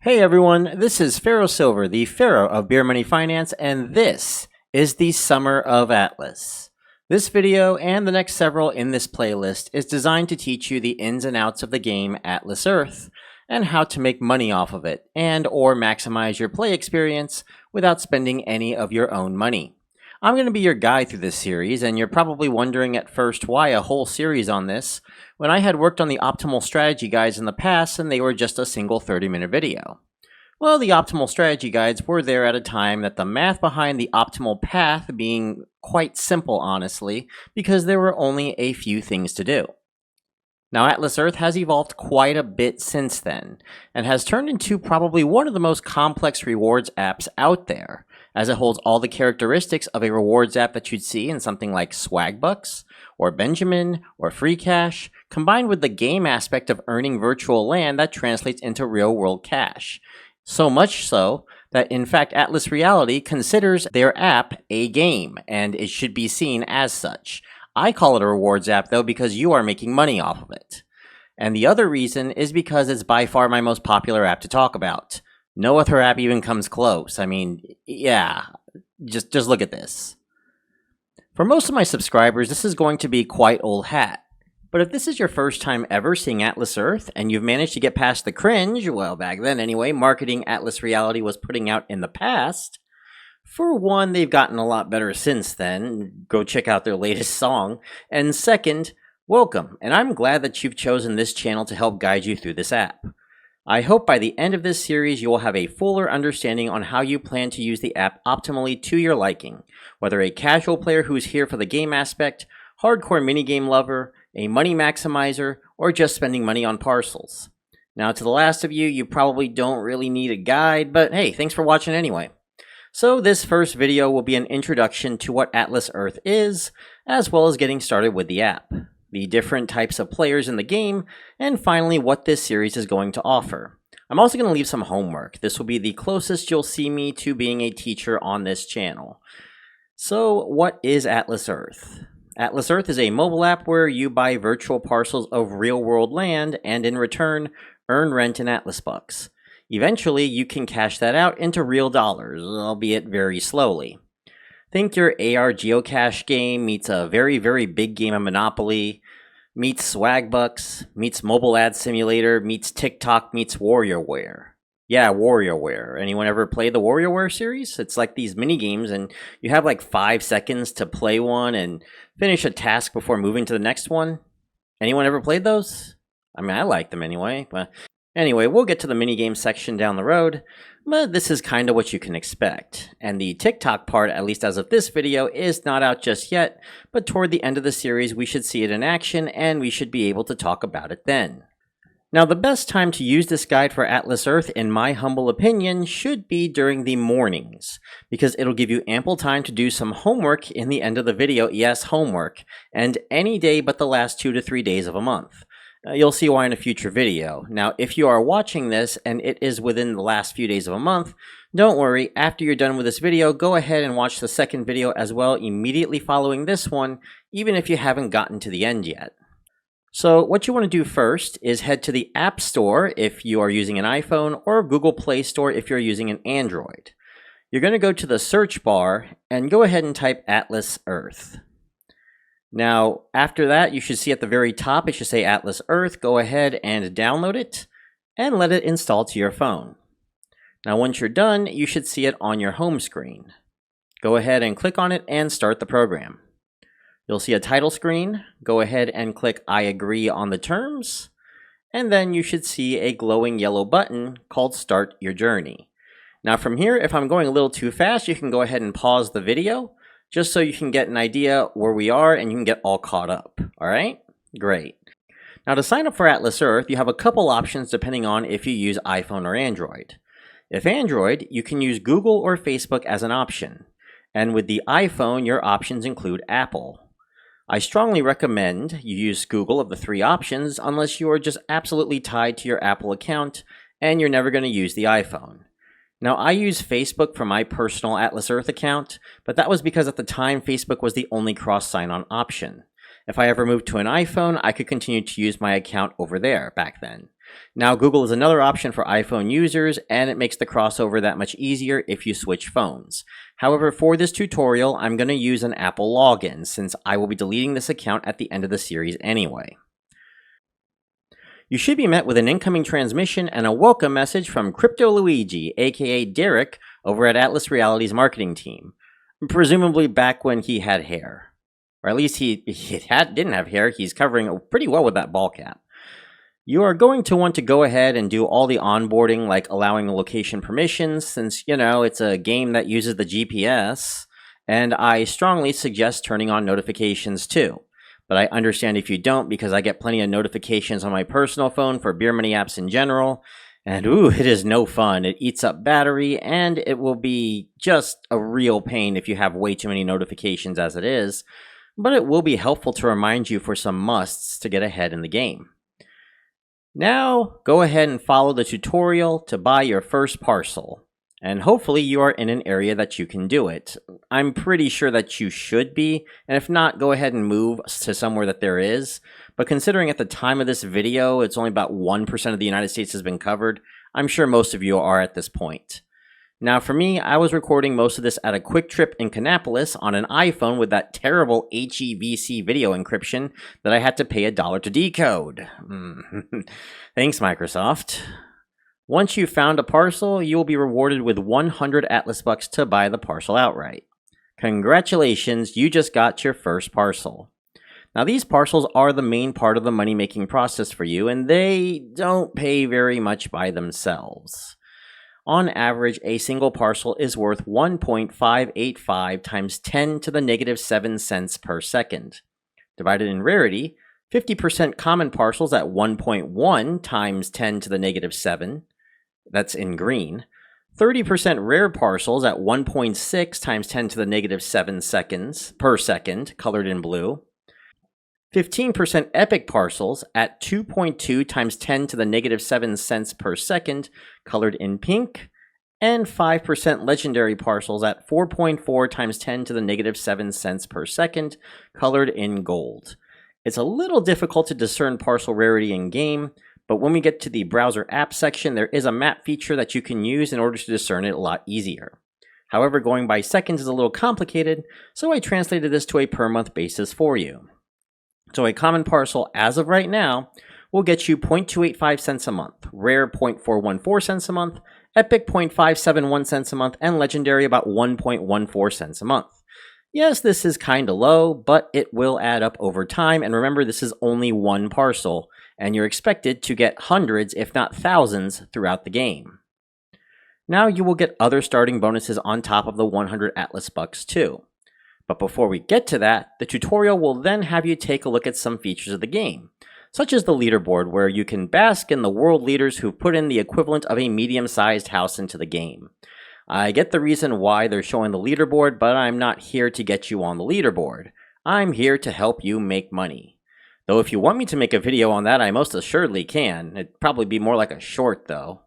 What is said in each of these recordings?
Hey everyone, this is Pharaoh Silver, the Pharaoh of Beer Money Finance, and this is the Summer of Atlas. This video and the next several in this playlist is designed to teach you the ins and outs of the game Atlas Earth and how to make money off of it and or maximize your play experience without spending any of your own money. I'm going to be your guide through this series, and you're probably wondering at first why a whole series on this when I had worked on the optimal strategy guides in the past and they were just a single 30-minute video. Well, the optimal strategy guides were there at a time that the math behind the optimal path being quite simple, honestly, because there were only a few things to do. Now, Atlas Earth has evolved quite a bit since then, and has turned into probably one of the most complex rewards apps out there, as it holds all the characteristics of a rewards app that you'd see in something like Swagbucks, or Benjamin, or Free Cash, combined with the game aspect of earning virtual land that translates into real-world cash. So much so that, in fact, Atlas Reality considers their app a game, and it should be seen as such. I call it a rewards app, though, because you are making money off of it. And the other reason is because it's by far my most popular app to talk about. No other app even comes close. I mean, yeah, just look at this. For most of my subscribers, this is going to be quite old hat. But if this is your first time ever seeing Atlas Earth, and you've managed to get past the cringe, well, back then anyway, marketing Atlas Reality was putting out in the past, for one, they've gotten a lot better since then. Go check out their latest song. And second, welcome, and I'm glad that you've chosen this channel to help guide you through this app. I hope by the end of this series you will have a fuller understanding on how you plan to use the app optimally to your liking, whether a casual player who's here for the game aspect, hardcore minigame lover, a money maximizer, or just spending money on parcels. Now, to the last of you, you probably don't really need a guide, but hey, thanks for watching anyway. So this first video will be an introduction to what Atlas Earth is, as well as getting started with the app, the different types of players in the game, and finally what this series is going to offer. I'm also going to leave some homework. This will be the closest you'll see me to being a teacher on this channel. So what is Atlas Earth? Atlas Earth is a mobile app where you buy virtual parcels of real-world land and in return earn rent in Atlas Bucks. Eventually, you can cash that out into real dollars, albeit very slowly. Think your AR geocache game meets a very, very big game of Monopoly, meets Swagbucks, meets Mobile Ad Simulator, meets TikTok, meets WarioWare. Yeah, WarioWare. Anyone ever play the WarioWare series? It's like these mini games, and you have like 5 seconds to play one and finish a task before moving to the next one. Anyone ever played those? I mean, I like them anyway, but anyway, we'll get to the minigame section down the road, but this is kind of what you can expect. And the TikTok part, at least as of this video, is not out just yet, but toward the end of the series we should see it in action and we should be able to talk about it then. Now, the best time to use this guide for Atlas Earth, in my humble opinion, should be during the mornings, because it'll give you ample time to do some homework in the end of the video, yes, homework, and any day but the last 2 to 3 days of a month. You'll see why in a future video. Now, if you are watching this and it is within the last few days of a month, don't worry, after you're done with this video, go ahead and watch the second video as well immediately following this one, even if you haven't gotten to the end yet. So what you want to do first is head to the App Store if you are using an iPhone, or Google Play Store if you're using an Android. You're going to go to the search bar and go ahead and type Atlas Earth. Now, after that, you should see at the very top, it should say Atlas Earth. Go ahead and download it and let it install to your phone. Now, once you're done, you should see it on your home screen. Go ahead and click on it and start the program. You'll see a title screen. Go ahead and click I agree on the terms, and then you should see a glowing yellow button called Start Your Journey. Now from here, if I'm going a little too fast, you can go ahead and pause the video, just so you can get an idea where we are and you can get all caught up. All right? Great. Now to sign up for Atlas Earth, you have a couple options depending on if you use iPhone or Android. If Android, you can use Google or Facebook as an option. And with the iPhone, your options include Apple. I strongly recommend you use Google of the 3 options unless you are just absolutely tied to your Apple account and you're never going to use the iPhone. Now, I use Facebook for my personal Atlas Earth account, but that was because at the time Facebook was the only cross sign-on option. If I ever moved to an iPhone, I could continue to use my account over there back then. Now, Google is another option for iPhone users, and it makes the crossover that much easier if you switch phones. However, for this tutorial, I'm going to use an Apple login, since I will be deleting this account at the end of the series anyway. You should be met with an incoming transmission and a welcome message from Crypto Luigi, aka Derek, over at Atlas Reality's marketing team. Presumably back when he had hair. Or at least he didn't have hair, he's covering pretty well with that ball cap. You are going to want to go ahead and do all the onboarding, like allowing location permissions, since, it's a game that uses the GPS, and I strongly suggest turning on notifications too. But I understand if you don't, because I get plenty of notifications on my personal phone for Beer Money apps in general, and it is no fun. It eats up battery, and it will be just a real pain if you have way too many notifications as it is, but it will be helpful to remind you for some musts to get ahead in the game. Now, go ahead and follow the tutorial to buy your first parcel. And hopefully you are in an area that you can do it. I'm pretty sure that you should be, and if not, go ahead and move to somewhere that there is. But considering at the time of this video, it's only about 1% of the United States has been covered, I'm sure most of you are at this point. Now for me, I was recording most of this at a quick trip in Kannapolis on an iPhone with that terrible HEVC video encryption that I had to pay $1 to decode. Thanks, Microsoft. Once you've found a parcel, you will be rewarded with 100 Atlas bucks to buy the parcel outright. Congratulations, you just got your first parcel. Now these parcels are the main part of the money-making process for you, and they don't pay very much by themselves. On average, a single parcel is worth 1.585 times 10 to the negative 7 cents per second. Divided in rarity, 50% common parcels at 1.1 times 10 to the negative 7, that's in green. 30% rare parcels at 1.6 times 10 to the negative 7 seconds per second, colored in blue. 15% epic parcels at 2.2 times 10 to the negative 7 cents per second, colored in pink. And 5% legendary parcels at 4.4 times 10 to the negative 7 cents per second, colored in gold. It's a little difficult to discern parcel rarity in game, but when we get to the browser app section, there is a map feature that you can use in order to discern it a lot easier. However, going by seconds is a little complicated, so I translated this to a per month basis for you. So a common parcel, as of right now, will get you 0.285 cents a month, rare 0.414 cents a month, epic 0.571 cents a month, and legendary about 1.14 cents a month. Yes, this is kinda low, but it will add up over time, and remember this is only one parcel, and you're expected to get hundreds, if not thousands, throughout the game. Now you will get other starting bonuses on top of the 100 Atlas bucks too. But before we get to that, the tutorial will then have you take a look at some features of the game, such as the leaderboard, where you can bask in the world leaders who've put in the equivalent of a medium-sized house into the game. I get the reason why they're showing the leaderboard, but I'm not here to get you on the leaderboard. I'm here to help you make money. Though if you want me to make a video on that, I most assuredly can. It'd probably be more like a short, though.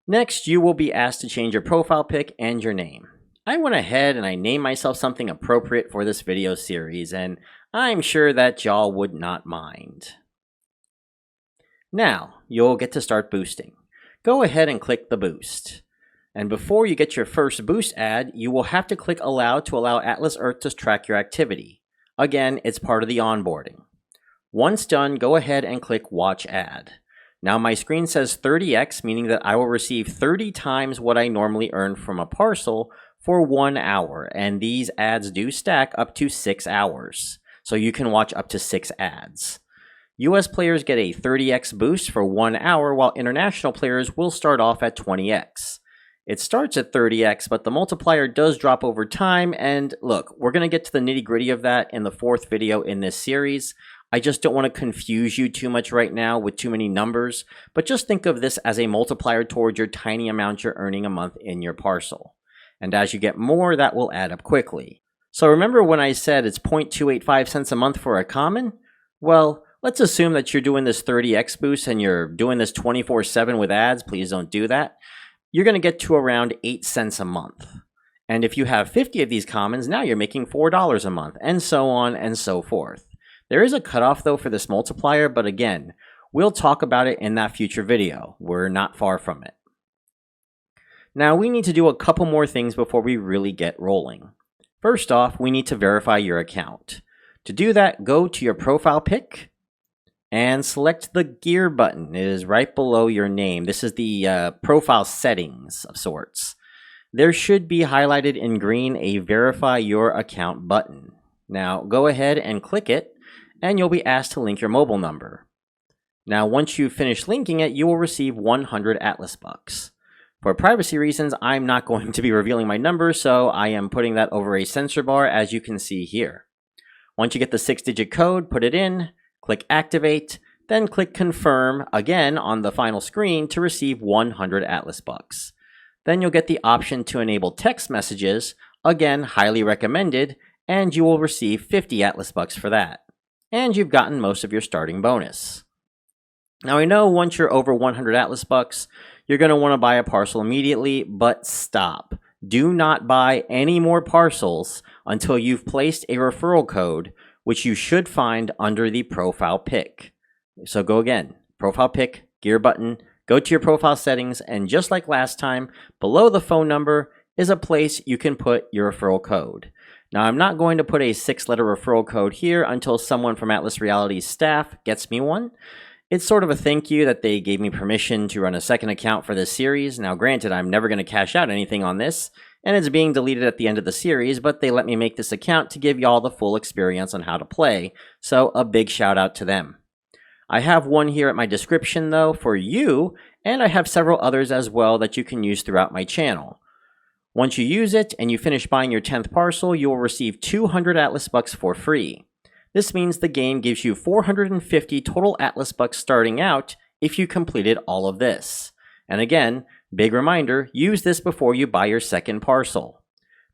Next, you will be asked to change your profile pic and your name. I went ahead and I named myself something appropriate for this video series, and I'm sure that y'all would not mind. Now, you'll get to start boosting. Go ahead and click the boost. And before you get your first boost ad, you will have to click allow to allow Atlas Earth to track your activity. Again, it's part of the onboarding. Once done, go ahead and click watch ad. Now my screen says 30x, meaning that I will receive 30 times what I normally earn from a parcel for 1 hour, and these ads do stack up to 6 hours. So you can watch up to 6 ads. US players get a 30x boost for 1 hour, while international players will start off at 20x. It starts at 30x, but the multiplier does drop over time, and look, we're going to get to the nitty-gritty of that in the 4th video in this series. I just don't want to confuse you too much right now with too many numbers, but just think of this as a multiplier towards your tiny amount you're earning a month in your parcel. And as you get more, that will add up quickly. So remember when I said it's 0.285 cents a month for a common? Well, let's assume that you're doing this 30x boost and you're doing this 24/7 with ads. Please don't do that. You're going to get to around 8 cents a month. And if you have 50 of these commons, now you're making $4 a month, and so on and so forth. There is a cutoff though for this multiplier, but again, We'll talk about it in that future video. We're not far from it. Now we need to do a couple more things before we really get rolling. First off, we need to verify your account. To do that, go to your profile pic and select the gear button. It is right below your name. This is the profile settings of sorts. There should be highlighted in green a verify your account button. Now go ahead and click it and you'll be asked to link your mobile number. Now once you've finished linking it, you will receive 100 Atlas bucks. For privacy reasons, I'm not going to be revealing my number, so I am putting that over a censor bar, as you can see here. Once you get the 6-digit code, put it in, click activate, then click confirm again on the final screen to receive 100 Atlas bucks. Then you'll get the option to enable text messages, again highly recommended, and you will receive 50 Atlas bucks for that. And you've gotten most of your starting bonus. Now I know once you're over 100 Atlas bucks, you're going to want to buy a parcel immediately, but stop. Do not buy any more parcels until you've placed a referral code, which you should find under the profile pic. So go again, profile pic, gear button, go to your profile settings, and just like last time, below the phone number is a place you can put your referral code. Now I'm not going to put a 6-letter referral code here until someone from Atlas Reality's staff gets me one. It's sort of a thank you that they gave me permission to run a second account for this series. Now granted, I'm never going to cash out anything on this, and it's being deleted at the end of the series, but they let me make this account to give y'all the full experience on how to play, so a big shout out to them. I have one here at my description though for you, and I have several others as well that you can use throughout my channel. Once you use it and you finish buying your 10th parcel, you will receive 200 Atlas bucks for free. This means the game gives you 450 total Atlas bucks starting out if you completed all of this. And again, big reminder, use this before you buy your second parcel.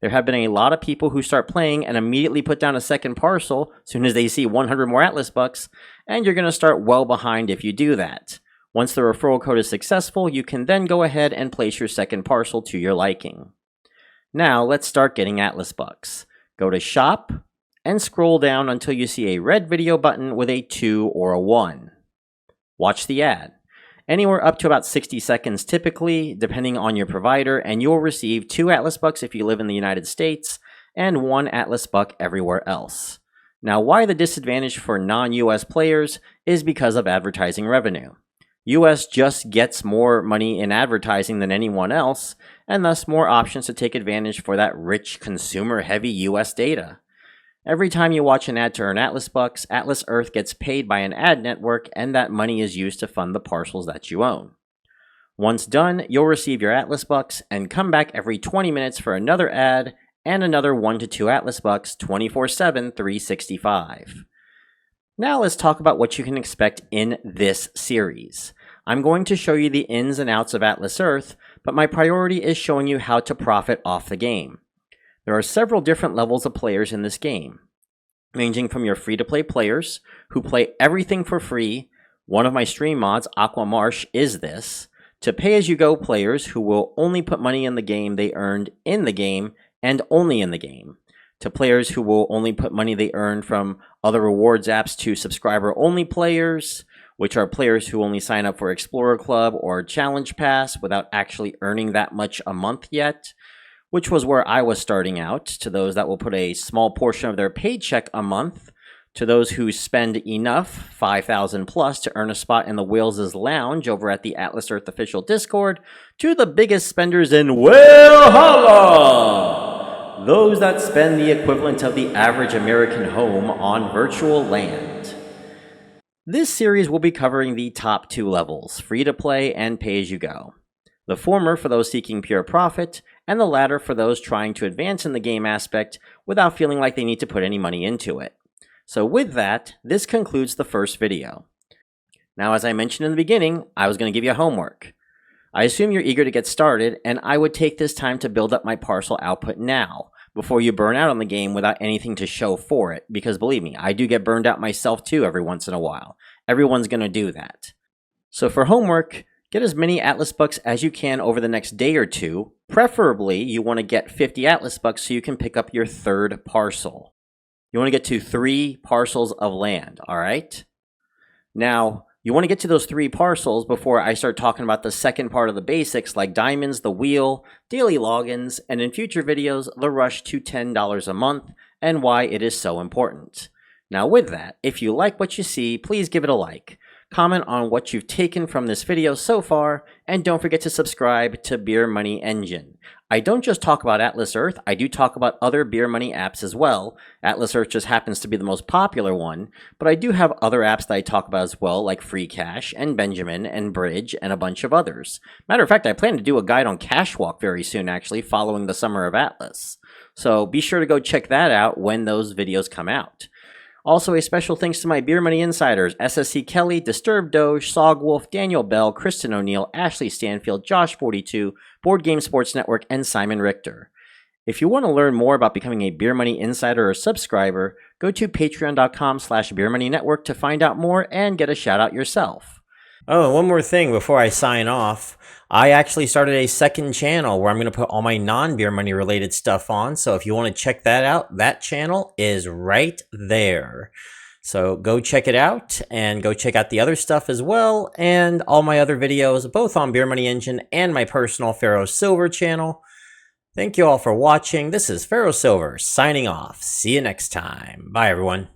There have been a lot of people who start playing and immediately put down a second parcel as soon as they see 100 more Atlas bucks, and you're going to start well behind if you do that. Once the referral code is successful, you can then go ahead and place your second parcel to your liking. Now let's start getting Atlas bucks. Go to Shop, and scroll down until you see a red video button with a 2 or a 1. Watch the ad. Anywhere up to about 60 seconds typically, depending on your provider, and you'll receive 2 Atlas bucks if you live in the United States, and 1 Atlas buck everywhere else. Now why the disadvantage for non-US players is because of advertising revenue. US just gets more money in advertising than anyone else, and thus more options to take advantage for that rich consumer-heavy US data. Every time you watch an ad to earn Atlas bucks, Atlas Earth gets paid by an ad network, and that money is used to fund the parcels that you own. Once done, you'll receive your Atlas bucks and come back every 20 minutes for another ad and another 1 to 2 Atlas bucks 24/7, 365. Now let's talk about what you can expect in this series. I'm going to show you the ins and outs of Atlas Earth, but my priority is showing you how to profit off the game. There are several different levels of players in this game, ranging from your free-to-play players who play everything for free. One of my stream mods, Aquamarsh, is this, to pay-as-you-go players who will only put money in the game they earned in the game and only in the game, to players who will only put money they earned from other rewards apps to subscriber-only players, which are players who only sign up for Explorer Club or Challenge Pass without actually earning that much a month yet, which was where I was starting out, to those that will put a small portion of their paycheck a month, to those who spend enough, 5,000 plus, to earn a spot in the Whales' Lounge over at the Atlas Earth official Discord, to the biggest spenders in Valhalla, those that spend the equivalent of the average American home on virtual land. This series will be covering the top 2 levels, free-to-play and pay-as-you-go. The former for those seeking pure profit, and the latter for those trying to advance in the game aspect without feeling like they need to put any money into it. So with that, this concludes the first video. Now, as I mentioned in the beginning, I was going to give you homework. I assume you're eager to get started, and I would take this time to build up my parcel output now, before you burn out on the game without anything to show for it, because believe me, I do get burned out myself too every once in a while. Everyone's going to do that. So for homework, get as many Atlas bucks as you can over the next day or two. Preferably, you want to get 50 Atlas bucks so you can pick up your 3rd parcel. You want to get to 3 parcels of land, all right? Now, You want to get to those 3 parcels before I start talking about the second part of the basics like diamonds, the wheel, daily logins, and in future videos, the rush to $10 a month and why it is so important. Now with that, if you like what you see, please give it a like. Comment on what you've taken from this video so far, and don't forget to subscribe to Beer Money Engine. I don't just talk about Atlas Earth, I do talk about other Beer Money apps as well. Atlas Earth just happens to be the most popular one, but I do have other apps that I talk about as well, like Free Cash and Benjamin and Bridge and a bunch of others. Matter of fact, I plan to do a guide on Cashwalk very soon actually, following the Summer of Atlas. So be sure to go check that out when those videos come out. Also, a special thanks to my Beer Money insiders, SSC Kelly, Disturbed Doge, Sogwolf, Daniel Bell, Kristen O'Neill, Ashley Stanfield, Josh42, Board Game Sports Network, and Simon Richter. If you want to learn more about becoming a Beer Money insider or subscriber, go to patreon.com/beermoneynetwork to find out more and get a shout out yourself. Oh, and one more thing before I sign off. I actually started a second channel where I'm going to put all my non-beer money related stuff on. So if you want to check that out, that channel is right there. So go check it out and go check out the other stuff as well. And all my other videos, both on Beer Money Engine and my personal Pharaoh Silver channel. Thank you all for watching. This is Pharaoh Silver signing off. See you next time. Bye, everyone.